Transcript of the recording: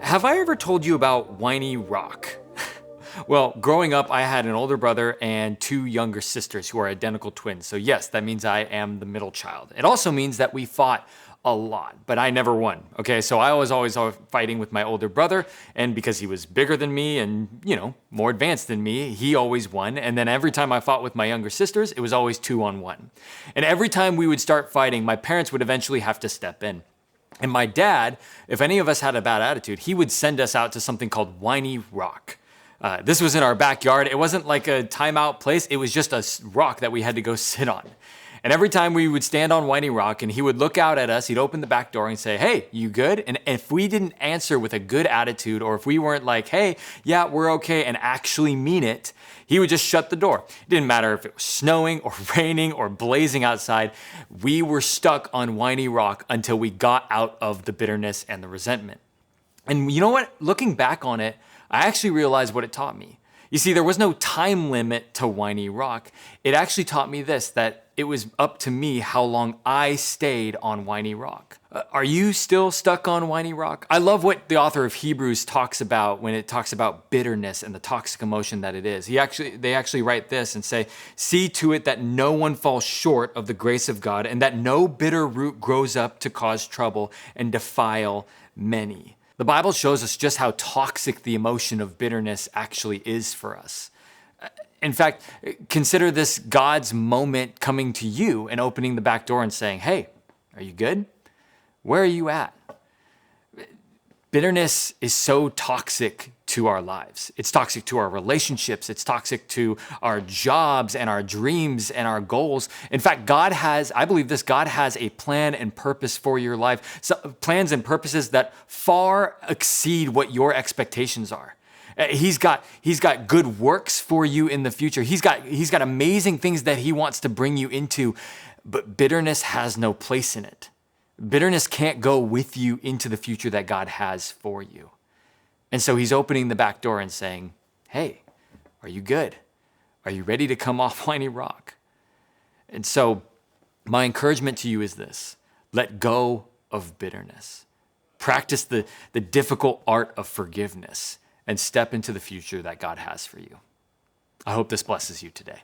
Have I ever told you about whiny rock? Well, growing up, I had an older brother and two younger sisters who are identical twins. So yes, that means I am the middle child. It also means that we fought a lot, but I never won. Okay, so I was always fighting with my older brother, and because he was bigger than me and, more advanced than me, he always won. And then every time I fought with my younger sisters, it was always 2-on-1. And every time we would start fighting, my parents would eventually have to step in. And my dad, if any of us had a bad attitude, he would send us out to something called whiny rock. This was in our backyard. It wasn't like a timeout place. It was just a rock that we had to go sit on. And every time we would stand on whiny rock and he would look out at us, he'd open the back door and say, "Hey, you good?" And if we didn't answer with a good attitude, or if we weren't like, "Hey, yeah, we're okay," and actually mean it, he would just shut the door. It didn't matter if it was snowing or raining or blazing outside. We were stuck on whiny rock until we got out of the bitterness and the resentment. And you know what? Looking back on it, I actually realized what it taught me. You see, there was no time limit to whiny rock. It actually taught me this, that it was up to me how long I stayed on whiny rock. Are you still stuck on whiny rock? I love what the author of Hebrews talks about when it talks about bitterness and the toxic emotion that it is. They actually write this and say, "See to it that no one falls short of the grace of God, and that no bitter root grows up to cause trouble and defile many." The Bible shows us just how toxic the emotion of bitterness actually is for us. In fact, consider this God's moment coming to you and opening the back door and saying, "Hey, are you good? Where are you at?" Bitterness is so toxic to our lives. It's toxic to our relationships. It's toxic to our jobs and our dreams and our goals. In fact, I believe this, God has a plan and purpose for your life. Plans and purposes that far exceed what your expectations are. He's got good works for you in the future. He's got amazing things that he wants to bring you into, but bitterness has no place in it. Bitterness can't go with you into the future that God has for you. And so he's opening the back door and saying, "Hey, are you good? Are you ready to come off whiny rock?" And so my encouragement to you is this: let go of bitterness. Practice the difficult art of forgiveness and step into the future that God has for you. I hope this blesses you today.